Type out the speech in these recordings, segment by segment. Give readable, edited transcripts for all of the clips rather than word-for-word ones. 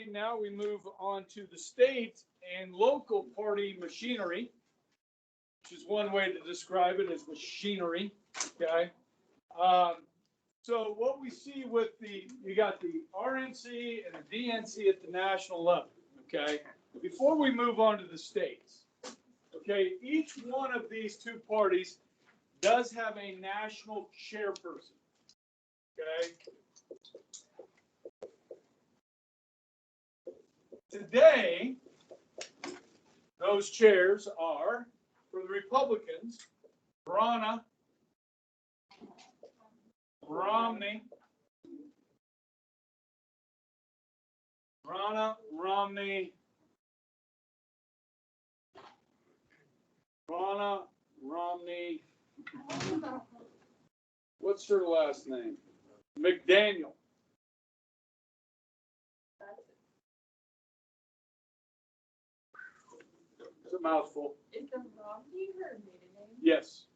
Now we move on to the state and local party machinery, which is one way to describe it as machinery. Okay. So what we see with you got the RNC and the DNC at the national level. Okay. Before we move on to the states, okay, each one of these two parties does have a national chairperson. Okay. Today, those chairs are, for the Republicans, Ronna Romney, what's her last name? McDaniel. It's a mouthful. Is the Romney her maiden name? Yes.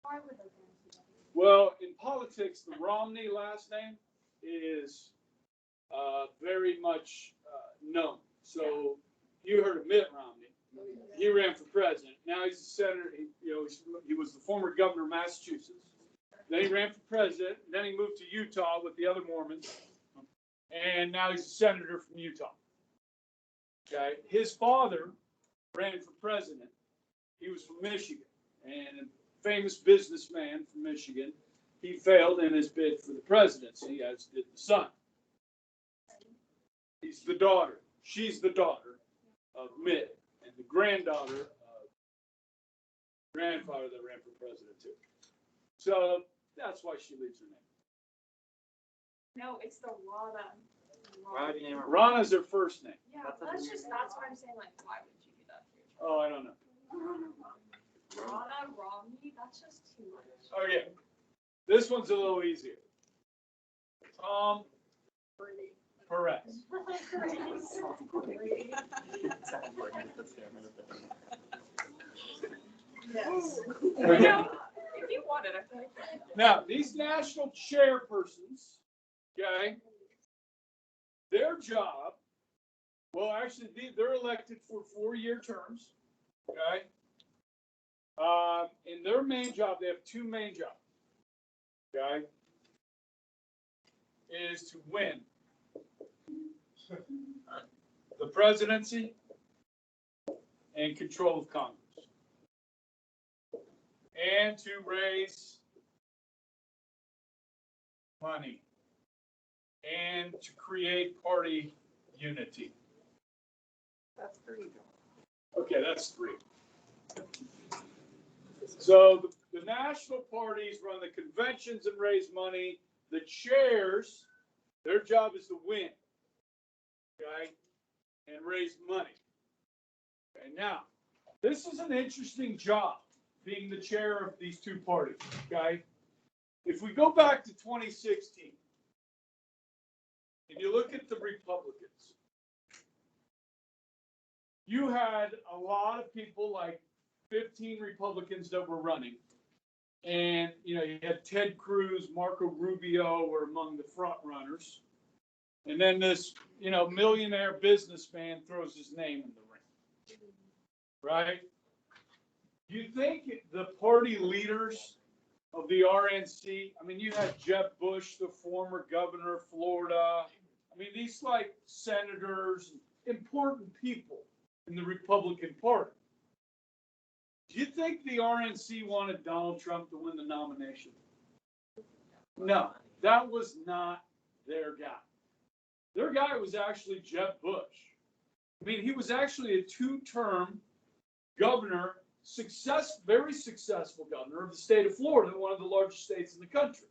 Why would I fancy that? Well, in politics, the Romney last name is very much known. So you heard of Mitt Romney. He ran for president. Now he's a senator. He was the former governor of Massachusetts. Then he ran for president. Then he moved to Utah with the other Mormons. And now he's a senator from Utah. Okay. His father ran for president. He was from Michigan, and a famous businessman from Michigan. He failed in his bid for the presidency, as did the son. He's the daughter. She's the daughter of Mitt, and the granddaughter of grandfather that ran for president too. So that's why she leaves her name. No, it's the Ronna. Why would you name her? Rana's her first name. Yeah, that's why I'm saying, like, why would you do that to your child? Oh, I don't know. Ronna Romney, that's just too much. Oh yeah, this one's a little easier. Perez. Yes. Okay. If you want it, I feel like. Now, these national chairpersons, okay, their job, well, actually, they're elected for 4-year terms, okay? In their main job, they have two main jobs, okay? Is to win the presidency and control of Congress, and to raise money, and to create party unity. That's 3. Okay, that's 3. So the national parties run the conventions and raise money. The chairs, their job is to win, okay, and raise money. Okay, now, this is an interesting job, being the chair of these two parties, okay? If we go back to 2016, and you look at the Republicans, you had a lot of people, like 15 Republicans that were running. And, you had Ted Cruz, Marco Rubio were among the front runners. And then this, millionaire businessman throws his name in the ring. Right? You think the party leaders of the RNC, you had Jeb Bush, the former governor of Florida. These like senators, important people in the Republican Party. Do you think the RNC wanted Donald Trump to win the nomination? No, that was not their guy. Their guy was actually Jeb Bush. He was actually a 2-term governor, very successful governor of the state of Florida, one of the largest states in the country.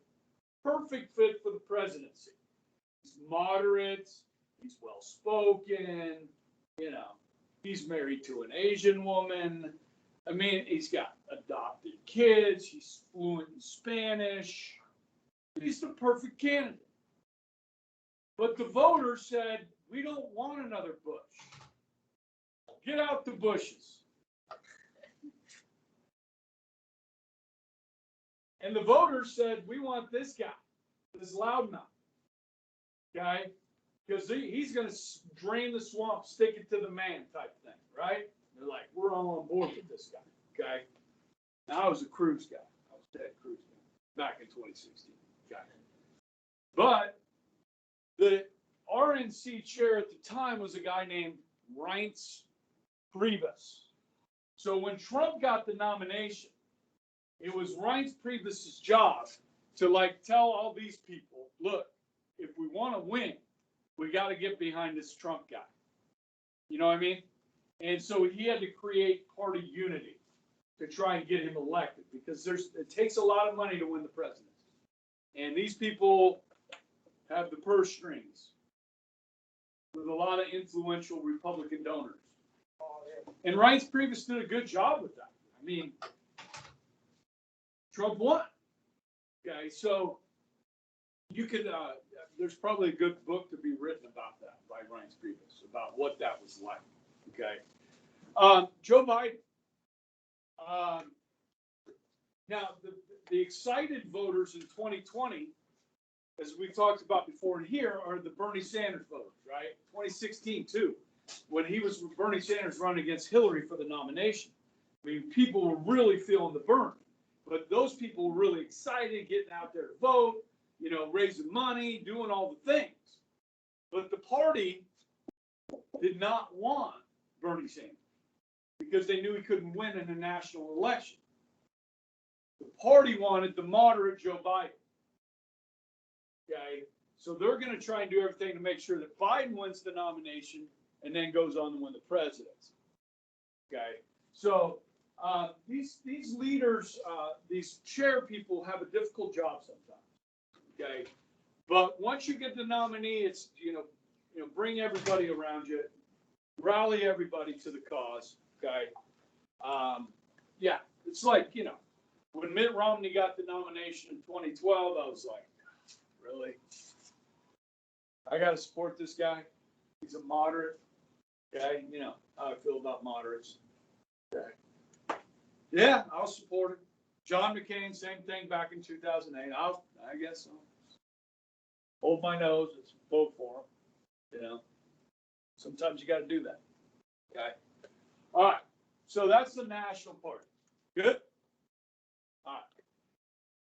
Perfect fit for the presidency. He's moderate, he's well-spoken, he's married to an Asian woman. He's got adopted kids. He's fluent in Spanish. He's the perfect candidate. But the voters said, we don't want another Bush. Get out the Bushes. And the voters said, we want this guy, this loudmouth guy. because he's going to drain the swamp, stick it to the man type thing, right? They're like, we're all on board with this guy, okay? Now, I was a Cruz guy. I was Ted Cruz guy back in 2016, okay? But the RNC chair at the time was a guy named Reince Priebus. So when Trump got the nomination, it was Reince Priebus's job to like tell all these people, look, if we want to win, we got to get behind this Trump guy. You know what I mean? And so he had to create party unity to try and get him elected, because it takes a lot of money to win the presidency. And these people have the purse strings with a lot of influential Republican donors. And Reince Priebus did a good job with that. I mean, Trump won. Okay, so you could, there's probably a good book to be written about that by Reince Priebus, about what that was like. Okay. Joe Biden. Now, the excited voters in 2020, as we've talked about before in here, are the Bernie Sanders voters, right? 2016 too, when Bernie Sanders running against Hillary for the nomination. I mean, people were really feeling the burn, but those people were really excited, getting out there to vote, you know, raising money, doing all the things. But the party did not want Bernie Sanders because they knew he couldn't win in a national election. The party wanted the moderate Joe Biden. Okay, so they're going to try and do everything to make sure that Biden wins the nomination and then goes on to win the presidency. Okay, so these leaders, these chair people have a difficult job sometimes. Okay, but once you get the nominee, it's you know bring everybody around you, rally everybody to the cause. Okay, yeah, it's like when Mitt Romney got the nomination in 2012, I was like, really? I got to support this guy. He's a moderate. Okay, you know how I feel about moderates. Okay. Yeah, I'll support him. John McCain, same thing back in 2008. I guess I'll hold my nose and vote for him. Sometimes you got to do that. Okay. All right. So that's the national party. Good. All right.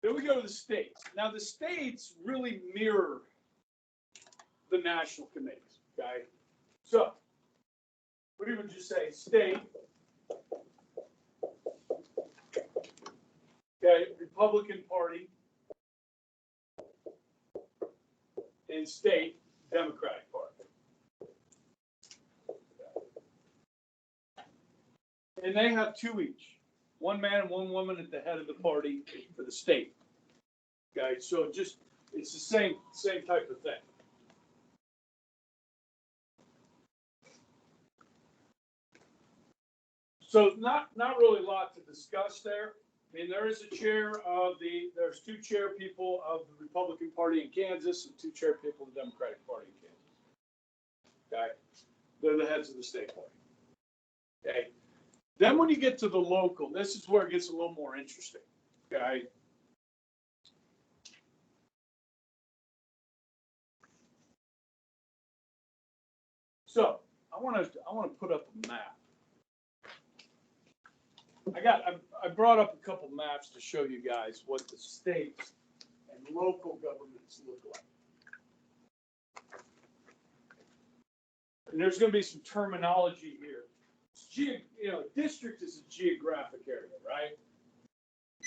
Then we go to the states. Now the states really mirror the national committees. Okay. So we would just say state. Okay, Republican Party and state Democratic Party. And they have two each. One man and one woman at the head of the party for the state. Okay, so it's the same type of thing. So not really a lot to discuss there. I mean, there is a there's two chair people of the Republican Party in Kansas and two chair people of the Democratic Party in Kansas. Okay, they're the heads of the state party. Okay, then when you get to the local, this is where it gets a little more interesting. Okay. So I want to put up a map. I brought up a couple maps to show you guys what the states and local governments look like. And there's going to be some terminology here. District is a geographic area, right?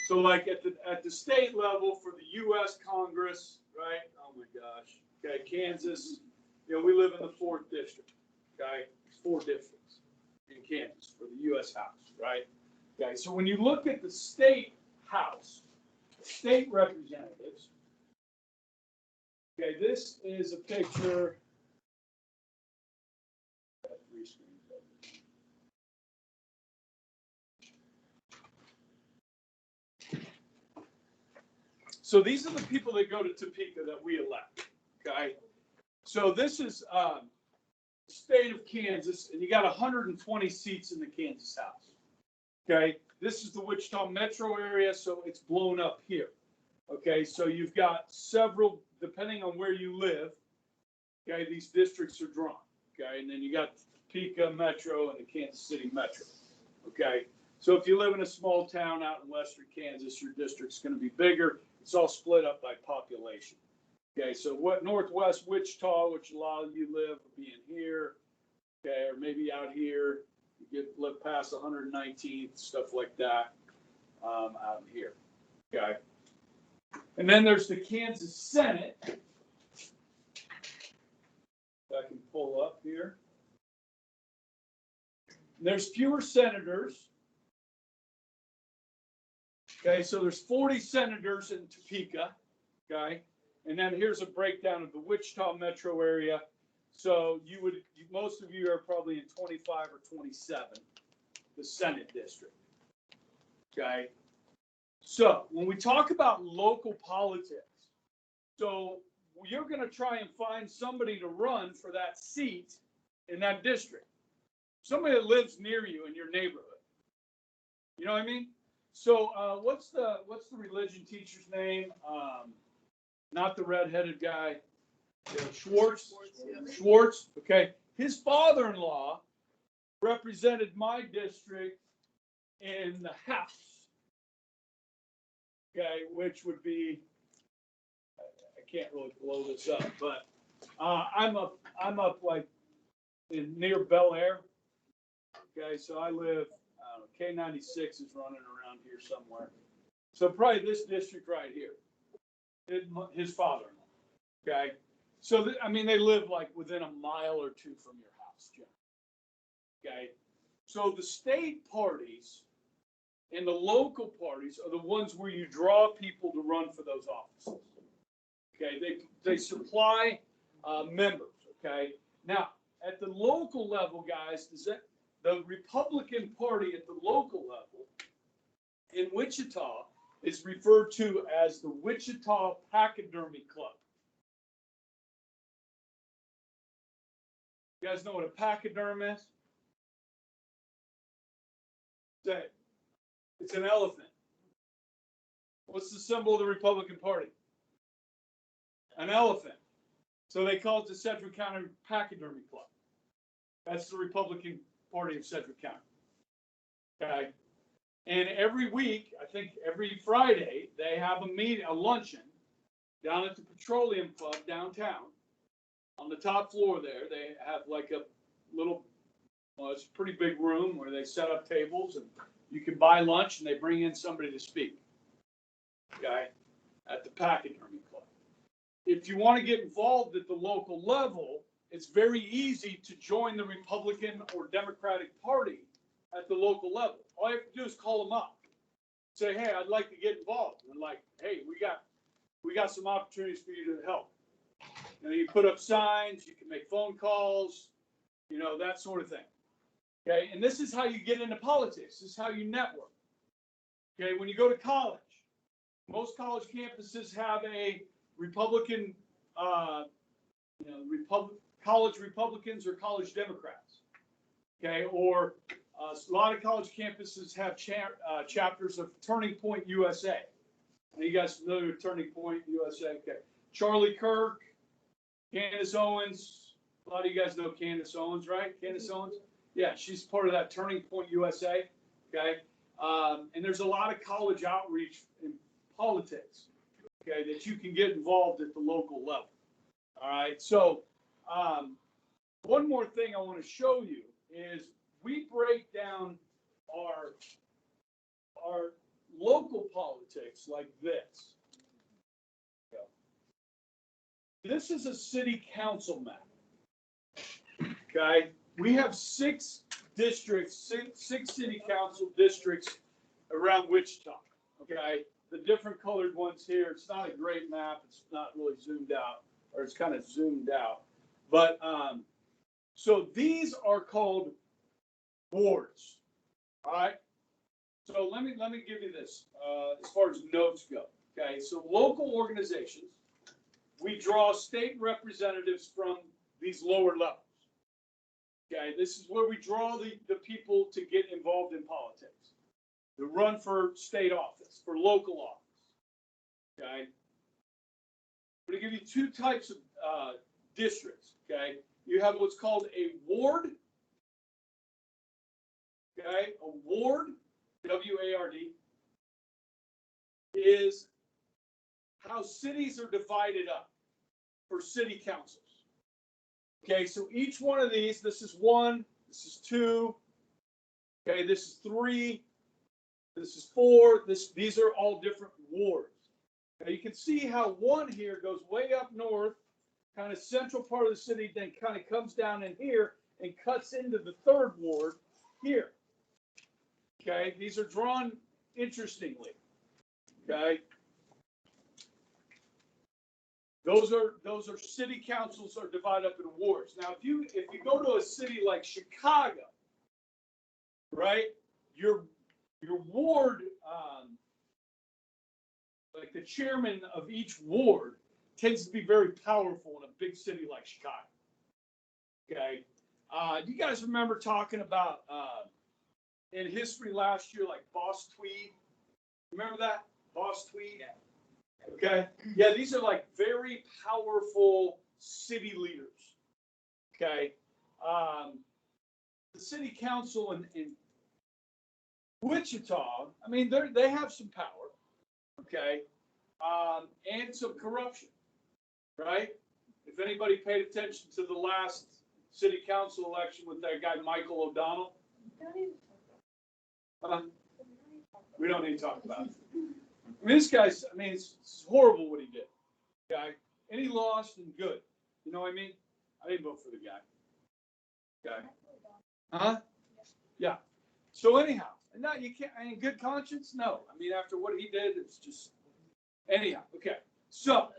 So like at the state level for the U.S. Congress, right? Oh my gosh. Okay, Kansas. We live in the 4th district. Okay, 4 districts in Kansas for the U.S. House, right? Okay, so when you look at the state house, state representatives, okay, this is a picture. So these are the people that go to Topeka that we elect. Okay, so this is the state of Kansas, and you got 120 seats in the Kansas House. Okay, this is the Wichita metro area, so it's blown up here. Okay, so you've got several, depending on where you live, Okay, these districts are drawn. Okay, and then you got Topeka Metro and the Kansas City Metro. Okay, so if you live in a small town out in western Kansas, your district's going to be bigger. It's all split up by population. Okay, so what northwest Wichita, which a lot of you live, will be in here. Okay, or maybe out here, you live past 119th, stuff like that, out in here. Okay, and then there's the Kansas Senate. I can pull up here. There's fewer senators. Okay, so there's 40 senators in Topeka. Okay, and then here's a breakdown of the Wichita metro area. So most of you are probably in 25 or 27, the Senate district. Okay, so when we talk about local politics, so you're going to try and find somebody to run for that seat in that district. Somebody that lives near you in your neighborhood. You know what I mean? So what's the religion teacher's name? Not the redheaded guy. Schwartz. Schwartz. Okay. His father-in-law represented my district in the House. Okay, which would be, I can't really blow this up, but I'm up like near Bel Air. Okay, so I live, K96 is running around here somewhere. So probably this district right here, his father-in-law. Okay, so they live like within a mile or two from your house, Jim. Okay, so the state parties and the local parties are the ones where you draw people to run for those offices. Okay, they supply members. Okay, now at the local level, guys, the Republican Party at the local level in Wichita is referred to as the Wichita Pachydermy Club. You guys know what a pachyderm is? Say it. It's an elephant. What's the symbol of the Republican Party? An elephant. So they call it the Sedgwick County Pachydermy Club. That's the Republican Party of Sedgwick County. Okay. And every week, I think every Friday, they have a luncheon down at the Petroleum Club downtown. On the top floor there, they have like a little, it's a pretty big room where they set up tables and you can buy lunch and they bring in somebody to speak. Okay, at the Pachydermy Club. If you want to get involved at the local level, it's very easy to join the Republican or Democratic Party at the local level. All you have to do is call them up. Say, hey, I'd like to get involved. And like, hey, we got some opportunities for you to help. You put up signs, you can make phone calls, that sort of thing. Okay, and this is how you get into politics. This is how you network. Okay, when you go to college, most college campuses have a Republican, college Republicans or college Democrats. Okay, or a lot of college campuses have chapters of Turning Point USA. Are you guys familiar with Turning Point USA? Okay, Charlie Kirk, Candace Owens. A lot of you guys know Candace Owens, right? Candace Owens? Yeah, she's part of that Turning Point USA. Okay, and there's a lot of college outreach in politics. Okay, that you can get involved at the local level. All right, so one more thing I want to show you is we break down our local politics like this. This is a city council map. Okay, we have 6 districts, six city council districts around Wichita. Okay, the different colored ones here. It's not a great map. It's not really zoomed out, or it's kind of zoomed out. But so these are called wards. All right. So let me give you this as far as notes go. Okay, so local organizations, we draw state representatives from these lower levels. Okay, this is where we draw the people to get involved in politics, to run for state office, for local office. Okay, I'm going to give you 2 types of districts, okay? You have what's called a ward, okay? A ward, W-A-R-D, is how cities are divided up for city councils. Okay, so each one of these, this is 1, this is 2, okay, this is 3, this is 4, these are all different wards. Now you can see how 1 here goes way up north, kind of central part of the city, then kind of comes down in here and cuts into the 3rd ward here. Okay, these are drawn interestingly. Okay. Those are city councils are divided up into wards. Now, if you go to a city like Chicago, right, your ward, like the chairman of each ward, tends to be very powerful in a big city like Chicago. Okay, do you guys remember talking about in history last year, like Boss Tweed? Remember that Boss Tweed? Yeah. Okay. Yeah, these are like very powerful city leaders. Okay. The city council in Wichita, I mean, they have some power. Okay. And some corruption. Right? If anybody paid attention to the last city council election with that guy, Michael O'Donnell. We don't need to talk about it. I mean, this guy's, I mean, it's horrible what he did. Okay. And he lost and good. You know what I mean? I didn't vote for the guy. Okay. Huh? Yeah. So anyhow, and now you can't, in good conscience? No. I mean, after what he did, it's just, anyhow. Okay. So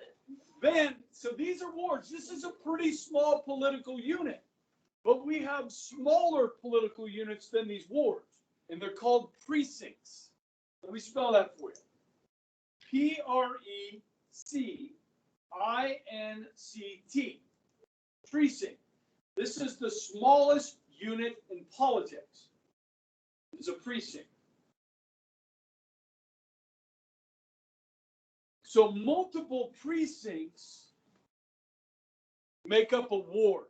these are wards. This is a pretty small political unit, but we have smaller political units than these wards, and they're called precincts. Let me spell that for you. P-R-E-C-I-N-C-T. Precinct. This is the smallest unit in politics. It's a precinct. So multiple precincts make up a ward.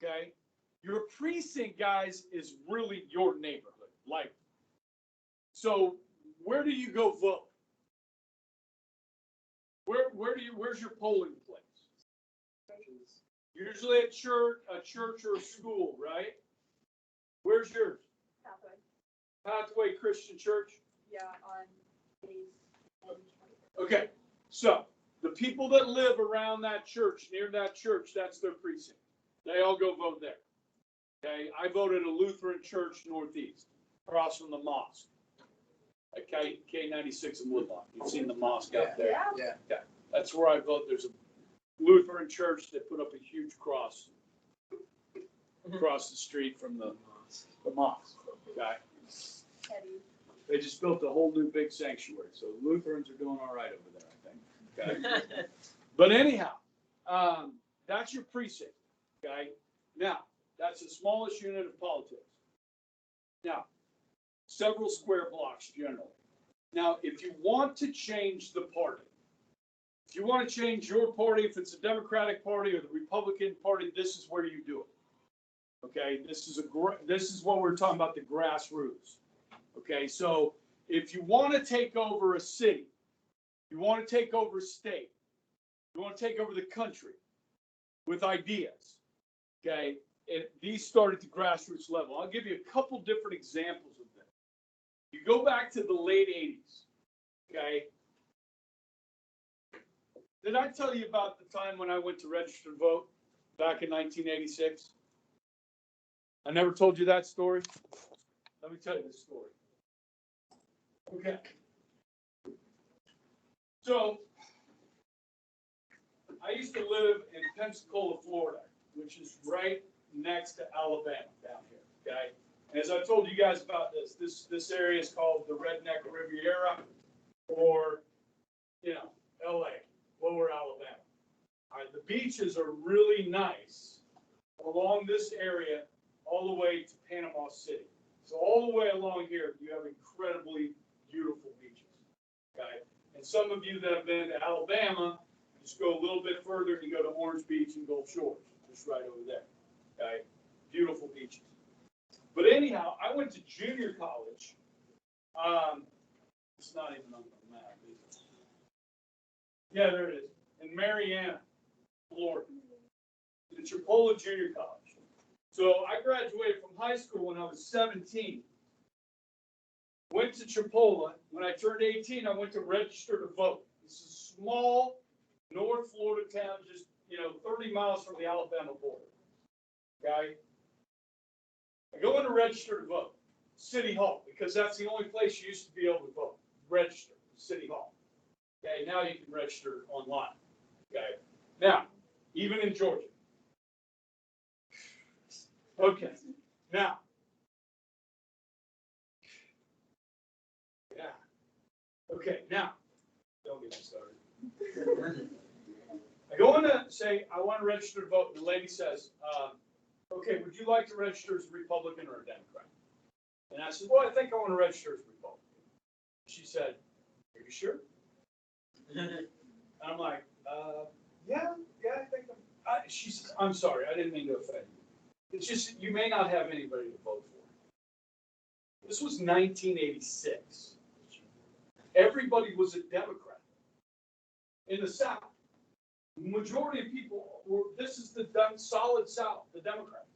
Okay? Your precinct, guys, is really your neighborhood. Like, so where do you go vote? Where's your polling place? Usually at church or a school, right? Where's yours? Pathway Christian Church? Yeah, on days. Okay, so the people that live around that church, near that church, that's their precinct. They all go vote there. Okay, I voted at a Lutheran church northeast, across from the mosque. At K96 in Woodlawn. You've seen the mosque out there. Yeah. Okay, that's where I vote. There's a Lutheran church that put up a huge cross across the street from the mosque. Okay. They just built a whole new big sanctuary, so Lutherans are doing all right over there, I think. Okay. But anyhow, that's your precinct. Okay. Now, that's the smallest unit of politics. Now, several square blocks generally. Now, if you want to change the party, if you want to change your party, if it's a Democratic Party or the Republican Party, this is where you do it. Okay, this is what we're talking about, the grassroots. Okay, so if you want to take over a city, you want to take over a state, you want to take over the country with ideas. Okay, and these start at the grassroots level. I'll give you a couple different examples of them. You go back to the late 80s. Okay. Did I tell you about the time when I went to register to vote back in 1986? I never told you that story. Let me tell you this story. Okay. So, I used to live in Pensacola, Florida, which is right next to Alabama down here. Okay. And as I told you guys about this area is called the Redneck Riviera, or, LA, Lower Alabama. All right, the beaches are really nice along this area all the way to Panama City. So all the way along here, you have incredibly beautiful beaches. Okay, and some of you that have been to Alabama, Just go a little bit further and you go to Orange Beach and Gulf Shores, just right over there. Okay, beautiful beaches. But anyhow, I went to junior college. It's not even on the map, is it? Yeah, there it is. In Marianna, Florida. The Chipola Junior College. So I graduated from high school when I was 17. Went to Chipola. When I turned 18, I went to register to vote. This is a small North Florida town, just 30 miles from the Alabama border. Okay? I go in to register to vote. City Hall, because that's the only place you used to be able to vote. Register, City Hall. Okay, now you can register online. Okay. Now, even in Georgia. Okay. Now. Yeah. Okay, now. Don't get me started. I go in to say, I want to register to vote, and the lady says, okay, would you like to register as a Republican or a Democrat? And I said, well, I think I want to register as a Republican. She said, are you sure? And I'm like, yeah, I think she says, I'm sorry, I didn't mean to offend you. It's just, you may not have anybody to vote for. This was 1986. Everybody was a Democrat. In the South, the majority of people were, this is the solid South, the Democrats.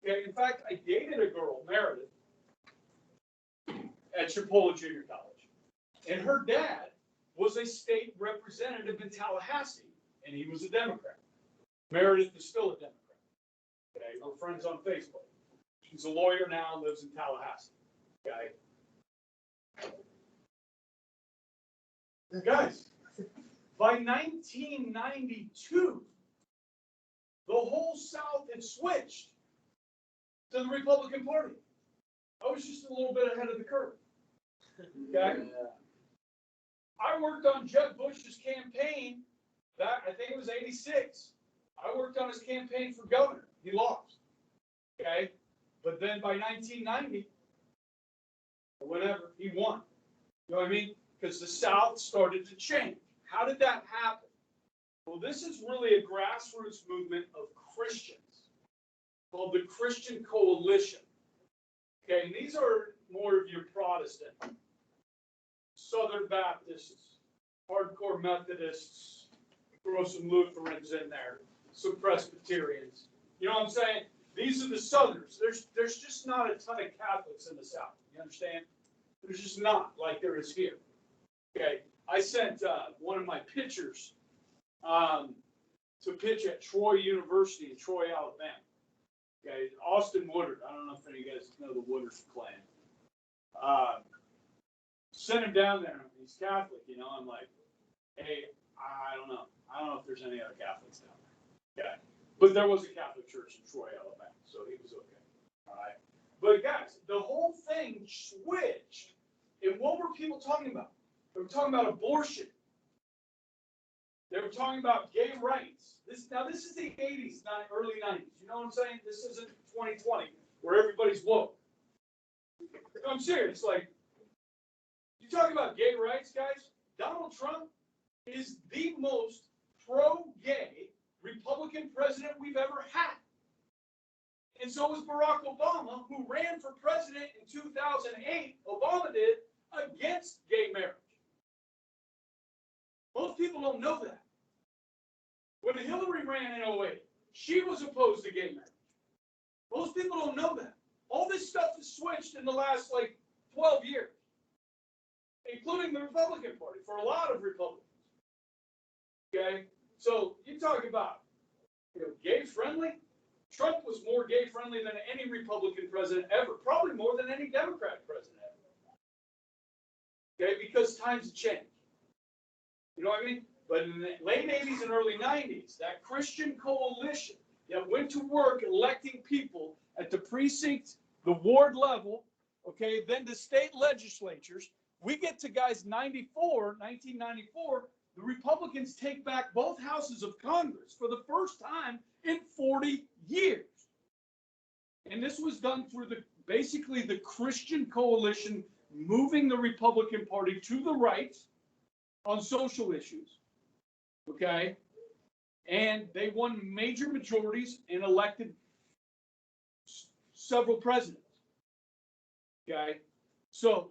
Okay, in fact, I dated a girl, Meredith, at Chipola Junior College. And her dad was a state representative in Tallahassee, and he was a Democrat. Meredith is still a Democrat. Okay, we're friends on Facebook. She's a lawyer now, lives in Tallahassee. Okay. Guys, by 1992, the whole South had switched to the Republican Party. I was just a little bit ahead of the curve. Okay. I worked on Jeb Bush's campaign back, I think it was 86. I worked on his campaign for governor. He lost. Okay. But then by 1990, or whenever, he won. You know what I mean? Because the South started to change. How did that happen? Well, this is really a grassroots movement of Christians called the Christian Coalition. Okay, and these are more of your Protestant, Southern Baptists, hardcore Methodists, throw some Lutherans in there, some Presbyterians. You know what I'm saying? These are the Southerners. There's just not a ton of Catholics in the South. You understand? There's just not like there is here. Okay, I sent one of my pitchers to pitch at Troy University in Troy, Alabama. Okay, Austin Woodard. I don't know if any of you guys know the Woodard clan. Sent him down there. He's Catholic, I'm like, hey, I don't know. I don't know if there's any other Catholics down there. Okay, but there was a Catholic church in Troy, Alabama, so he was okay. All right, but guys, the whole thing switched. And what were people talking about? They were talking about abortion. They were talking about gay rights. This is the 80s, not early 90s. You know what I'm saying? This isn't 2020 where everybody's woke. I'm serious. Like, you talking about gay rights, guys? Donald Trump is the most pro-gay Republican president we've ever had. And so was Barack Obama, who ran for president in 2008. Obama did, against gay marriage. Most people don't know that. When Hillary ran in 08, she was opposed to gay marriage. Most people don't know that. All this stuff has switched in the last 12 years, including the Republican Party, for a lot of Republicans. Okay? So you talk about gay friendly. Trump was more gay friendly than any Republican president ever, probably more than any Democratic president ever. Okay, because times have changed. You know what I mean? But in the late 80s and early 90s, that Christian coalition that went to work electing people at the precinct, the ward level, okay, then the state legislatures, we get to guys 1994, the Republicans take back both houses of Congress for the first time in 40 years. And this was done through basically the Christian coalition moving the Republican Party to the right on social issues. Okay? And they won major majorities and elected several presidents. Okay? So,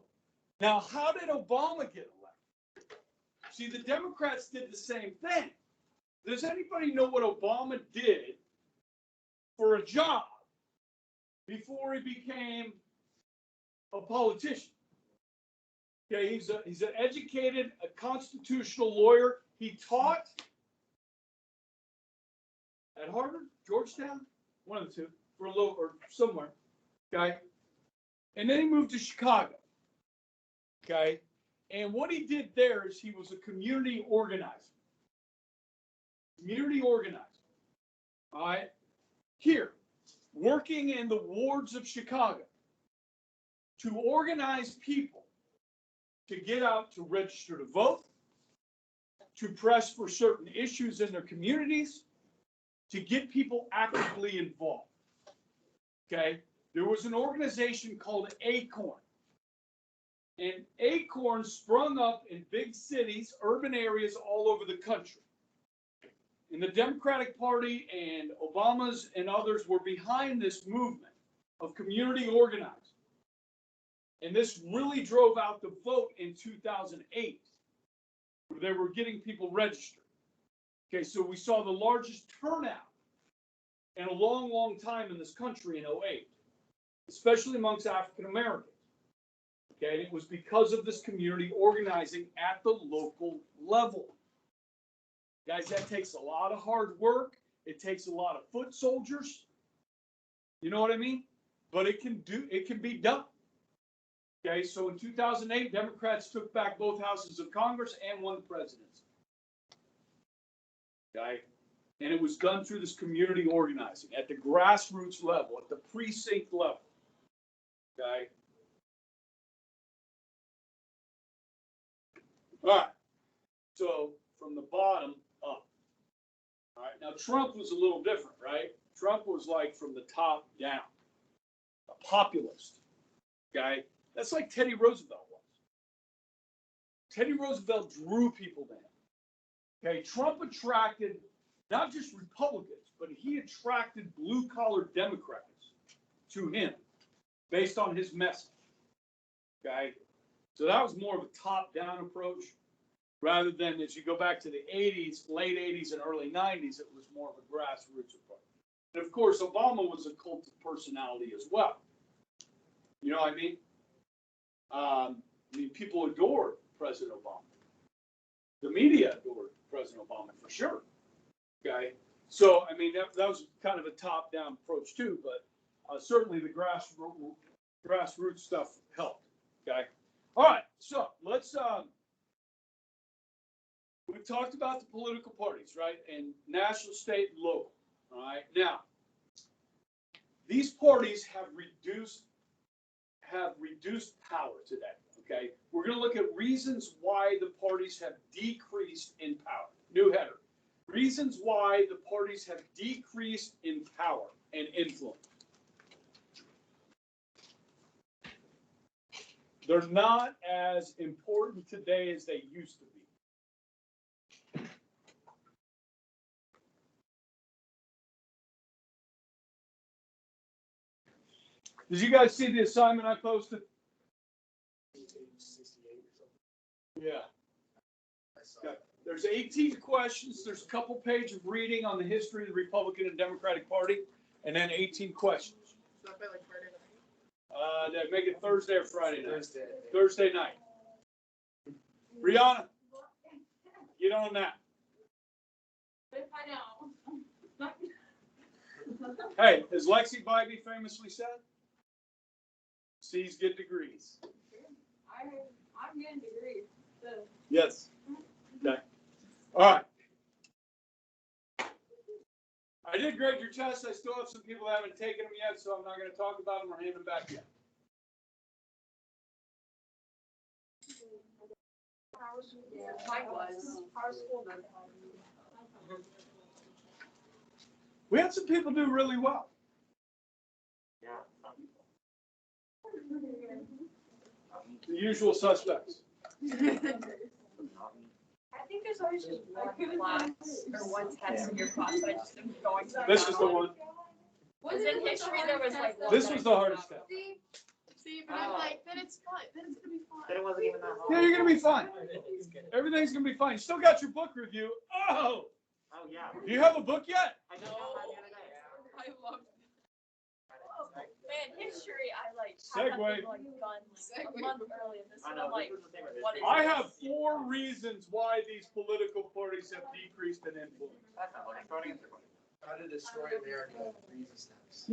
now how did Obama get elected? See, the Democrats did the same thing. Does anybody know what Obama did for a job before he became a politician? Okay, he's an educated, a constitutional lawyer. He taught at Harvard, Georgetown, one of the two, for a little or somewhere. Okay, and then he moved to Chicago. Okay, and what he did there is he was a community organizer. Community organizer. All right, here, working in the wards of Chicago to organize people to get out to register to vote, to press for certain issues in their communities, to get people actively involved. Okay? There was an organization called Acorn. And Acorn sprung up in big cities, urban areas all over the country. And the Democratic Party and Obama's and others were behind this movement of community organizing. And this really drove out the vote in 2008, where they were getting people registered. Okay, so we saw the largest turnout in a long, long time in this country in 2008, especially amongst African Americans. Okay, and it was because of this community organizing at the local level. Guys, that takes a lot of hard work. It takes a lot of foot soldiers. You know what I mean? But it can be done. Okay, so in 2008, Democrats took back both houses of Congress and won the presidency. Okay, and it was done through this community organizing at the grassroots level, at the precinct level. Okay. All right. So from the bottom up. All right. Now Trump was a little different, right? Trump was like from the top down, a populist. Okay. That's like Teddy Roosevelt was. Teddy Roosevelt drew people down. Okay, Trump attracted not just Republicans, but he attracted blue-collar Democrats to him based on his message. Okay, so that was more of a top-down approach rather than, as you go back to the 80s, late 80s and early 90s, it was more of a grassroots approach. And of course, Obama was a cult of personality as well. You know what I mean? People adored President Obama. The media adored President Obama for sure. Okay, so I mean that was kind of a top-down approach too, but certainly the grassroots stuff helped. Okay, all right. So let's. We've talked about the political parties, right, and national, state, and local. All right. Now, these parties have reduced power today. Okay, we're going to look at reasons why the parties have decreased in power. New header. Reasons why the parties have decreased in power and influence. They're not as important today as they used to be. Did you guys see the assignment I posted? Yeah. Okay. There's 18 questions. There's a couple pages of reading on the history of the Republican and Democratic Party, and then 18 questions. Not by like Friday night. Make it Thursday or Friday night. Thursday night. Brianna, get on that. If I know. Hey, as Lexi Bybee famously said, C's get degrees. I'm getting degrees. So. Yes. Okay. All right. I did grade your test. I still have some people that haven't taken them yet, so I'm not going to talk about them or hand them back yet. Likewise. Our school does. We had some people do really well. Yeah. The usual suspects. I think think there's always just one class or one test in your class that I just am going to. This is the one. Was in history there was like one. This that was I the hardest forgot test. See, but I'm like, then it's fun. Then it's gonna be fun. Then it wasn't even that hard. Yeah, you're gonna be fine. Everything's gonna be fine. You still got your book review. Oh, Oh, yeah. do you have a book yet? I just got mine the other day. I love about. Man, history, I like. Segue. I had like done like a month early, and this I one know, I'm like, this was the same with what is history. I have 4 reasons why these political parties have decreased in influence. That's not what I'm throwing answer. How to destroy America in 3 easy steps.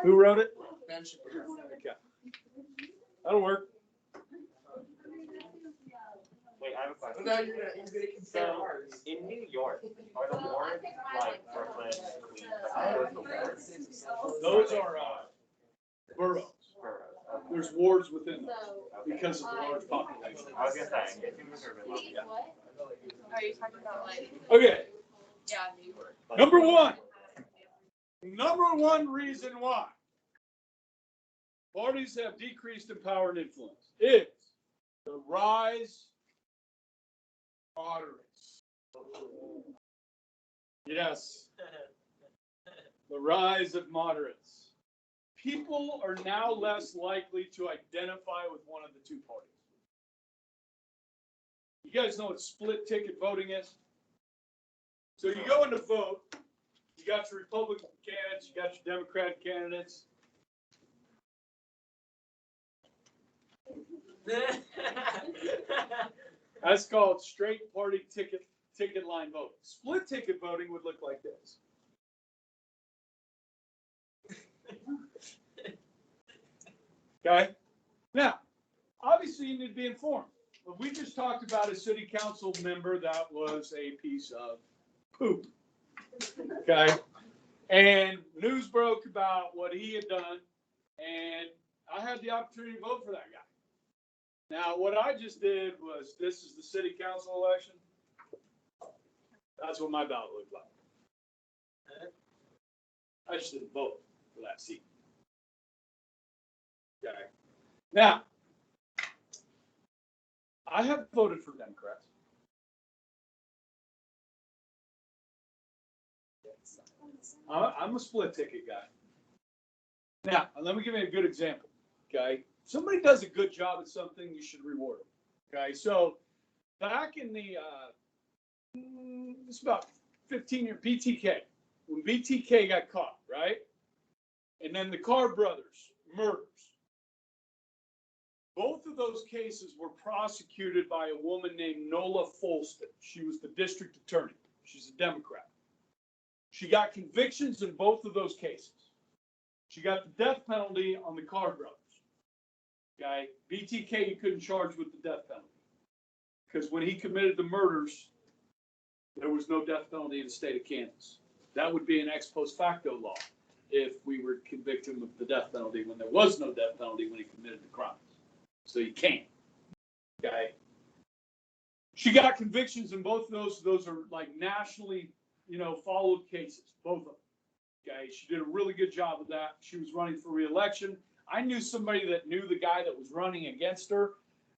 Who wrote it? Ben Shapiro. Okay. That'll work. Wait, I have a question. Well, now you're gonna compare So, ours. in New York, are the wards like Brooklyn, Queens, like the wards? Those are boroughs. Boroughs, okay. There's wards within them Okay. because of the large population. I was gonna say, it seems like urban level. Are you talking about like, Okay, yeah, New York? number 1. Number 1 reason why parties have decreased in power and influence is the rise of moderates. Yes, the rise of moderates. People are now less likely to identify with one of the 2 parties. You guys know what split ticket voting is? So you go in to vote, you got your Republican candidates, you got your Democratic candidates. That's called straight party ticket line voting. Split ticket voting would look like this. Okay? Now, obviously you need to be informed. But we just talked about a city council member that was a piece of poop. Okay? And news broke about what he had done, and I had the opportunity to vote for that guy. Now, what I just did was, this is the city council election. That's what my ballot looked like. I just didn't vote for that seat. Okay. Now, I have voted for Democrats. I'm a split ticket guy. Now, let me give you a good example. Okay. Somebody does a good job at something, you should reward them. Okay. So back in the, it's about 15-year BTK, when BTK got caught, right? And then the Carr brothers murders. Both of those cases were prosecuted by a woman named Nola Folston. She was the district attorney. She's a Democrat. She got convictions in both of those cases. She got the death penalty on the Carr brothers. Okay, BTK you couldn't charge with the death penalty because when he committed the murders, there was no death penalty in the state of Kansas. That would be an ex post facto law if we were to convict him of the death penalty when there was no death penalty when he committed the crimes. So you can't. Okay. She got convictions in both of those. Those are like nationally, followed cases, both of them. Okay. She did a really good job of that. She was running for re-election. I knew somebody that knew the guy that was running against her.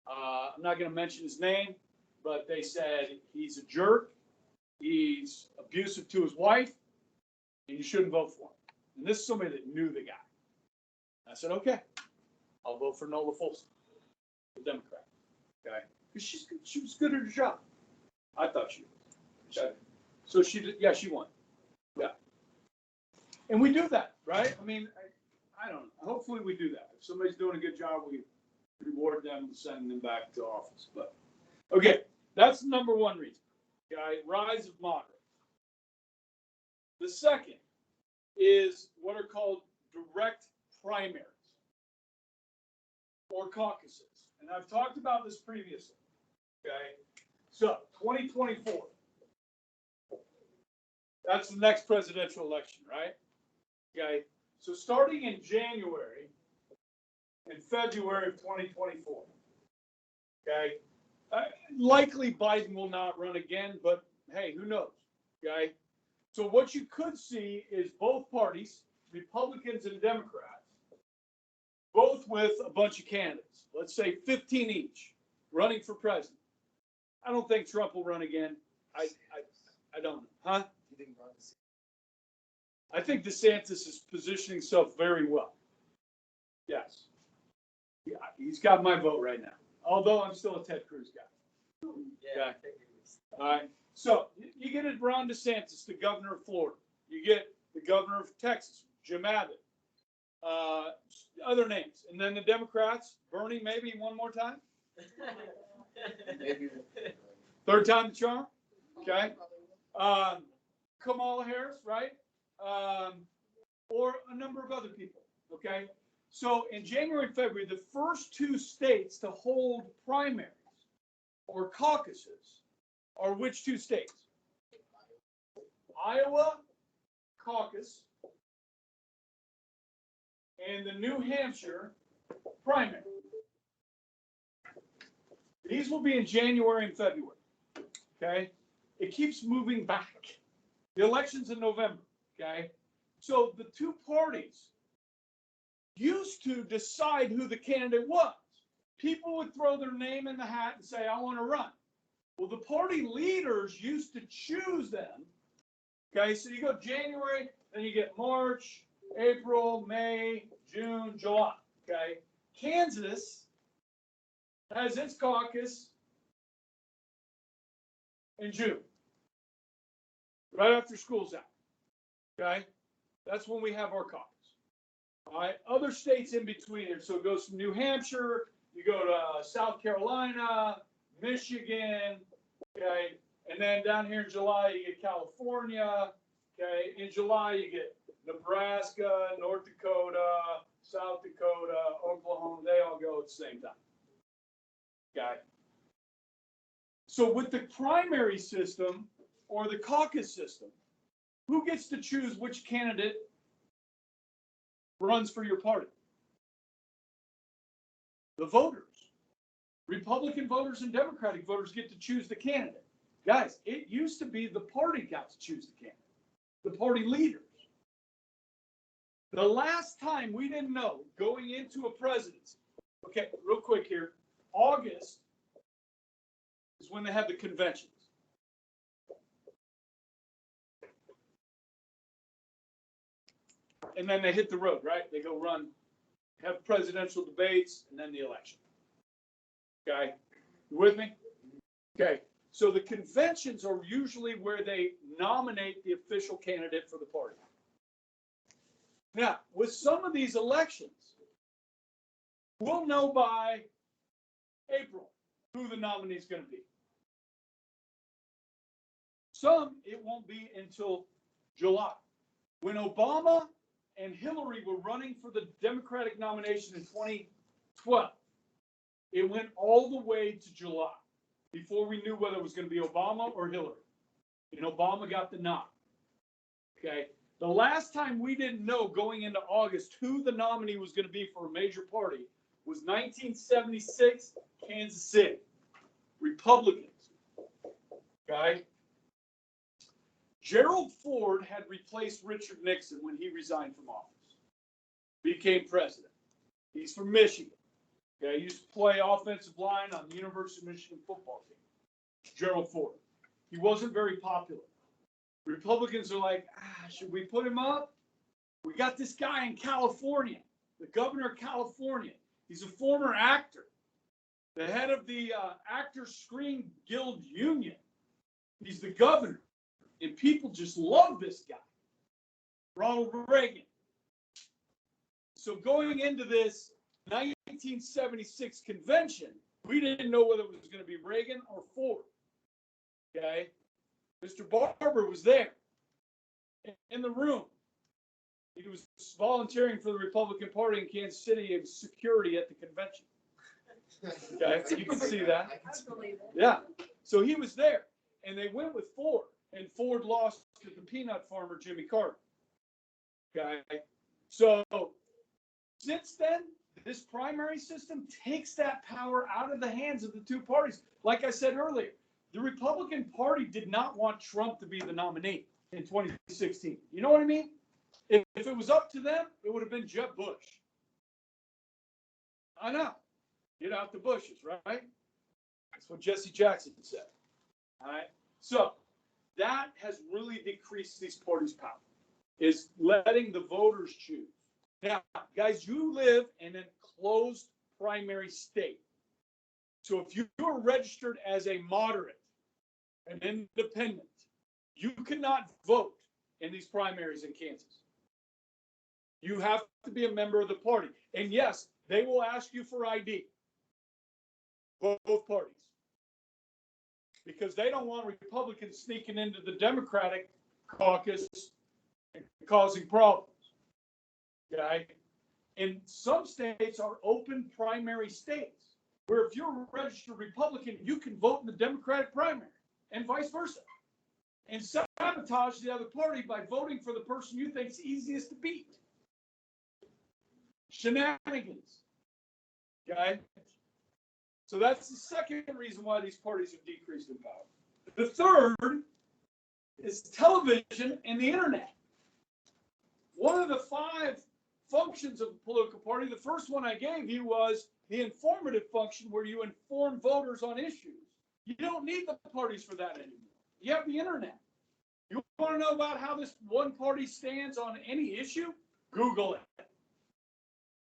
I'm not going to mention his name, but they said he's a jerk. He's abusive to his wife, and you shouldn't vote for him. And this is somebody that knew the guy. I said, okay, I'll vote for Nola Folston, the Democrat. Okay, because she was good at her job. I thought she was. Okay. So she did. Yeah, she won. Yeah, and we do that, right? I mean, I don't know. Hopefully, we do that. If somebody's doing a good job, we reward them, sending them back to office. But okay, that's the number 1 reason. Okay, rise of moderates. The second is what are called direct primaries or caucuses. And I've talked about this previously. Okay, so 2024. That's the next presidential election, right? Okay, so starting in January and February of 2024. Okay. Likely Biden will not run again, but hey, who knows? Okay. So what you could see is both parties, Republicans and Democrats, both with a bunch of candidates, let's say 15 each, running for president. I don't think Trump will run again. I don't know. Huh? You think Ron DeSantis? I think DeSantis is positioning himself very well. Yes. Yeah, he's got my vote right now. Although I'm still a Ted Cruz guy. Yeah, I think it was. All right. So you get it, Ron DeSantis, the governor of Florida. You get the governor of Texas, Jim Abbott. Other names. And then the Democrats, Bernie, maybe one more time. Maybe. Third time the charm. Okay. Kamala Harris, right? Or a number of other people. Okay. So in January and February, the first two states to hold primaries or caucuses are which two states? Iowa caucus and the New Hampshire primary. These will be in January and February. Okay. It keeps moving back. The election's in November. Okay. So the two parties used to decide who the candidate was. People would throw their name in the hat and say, I want to run. Well, the party leaders used to choose them. Okay, so you go January, then you get March, April, May, June, July. Okay, Kansas has its caucus in June, right after school's out. Okay, that's when we have our caucus. All right, other states in between there. So it goes from New Hampshire, you go to South Carolina, Michigan, okay, and then down here in July you get California, okay. In July you get Nebraska, North Dakota, South Dakota, Oklahoma. They all go at the same time. Okay. So with the primary system or the caucus system, who gets to choose which candidate runs for your party? The voters. Republican voters and Democratic voters get to choose the candidate. Guys, it used to be the party got to choose the candidate, the party leaders. The last time we didn't know going into a presidency, okay, real quick here, August is when they have the conventions. And then they hit the road, right? They go run, have presidential debates, and then the election. Okay, you with me? Okay, so the conventions are usually where they nominate the official candidate for the party. Now, with some of these elections, we'll know by April who the nominee is going to be. Some, it won't be until July. When Obama and Hillary were running for the Democratic nomination in 2012, it went all the way to July before we knew whether it was going to be Obama or Hillary. And Obama got the nod. Okay. The last time we didn't know going into August who the nominee was going to be for a major party was 1976, Kansas City. Republicans. Okay. Gerald Ford had replaced Richard Nixon when he resigned from office. Became president. He's from Michigan. Okay, he used to play offensive line on the University of Michigan football team. Gerald Ford. He wasn't very popular. Republicans are like, should we put him up? We got this guy in California, the governor of California. He's a former actor, the head of the Actors Screen Guild Union. He's the governor, and people just love this guy, Ronald Reagan. So going into this 1976 convention, we didn't know whether it was going to be Reagan or Ford. Okay, Mr. Barber was there in the room. He was volunteering for the Republican Party in Kansas City as security at the convention. Okay, you can see that. I believe it. Yeah, so he was there, and they went with Ford, and Ford lost to the peanut farmer Jimmy Carter. Okay, so since then, this primary system takes that power out of the hands of the two parties. Like I said earlier, the Republican Party did not want Trump to be the nominee in 2016. You know what I mean? If it was up to them, it would have been Jeb Bush. I know. Get out the bushes, right? That's what Jesse Jackson said. All right. So that has really decreased these parties' power, is letting the voters choose. Now, guys, you live in a closed primary state. So if you're registered as a moderate, an independent, you cannot vote in these primaries in Kansas. You have to be a member of the party. And yes, they will ask you for ID, both parties, because they don't want Republicans sneaking into the Democratic caucus and causing problems. Okay? And some states are open primary states, where if you're a registered Republican, you can vote in the Democratic primary and vice versa, and sabotage the other party by voting for the person you think's easiest to beat. Shenanigans. Okay? So that's the second reason why these parties have decreased in power. The third is television and the internet. One of the 5 functions of a political party, the first one I gave you was the informative function, where you inform voters on issues. You don't need the parties for that anymore. You have the internet. You want to know about how this one party stands on any issue? Google it.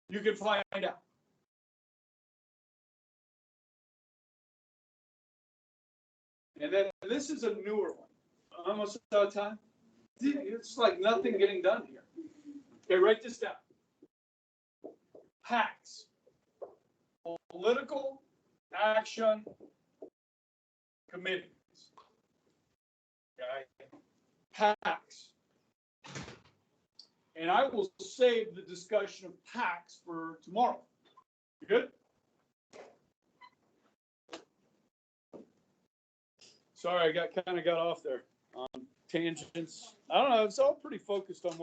You can find out. And then this is a newer one. Almost out of time. It's like nothing getting done here. Okay, write this down. PACs. Political Action Committees. Okay. PACs. And I will save the discussion of PACs for tomorrow. You good? Sorry, I kind of got off there on tangents. I don't know. It's all pretty focused on what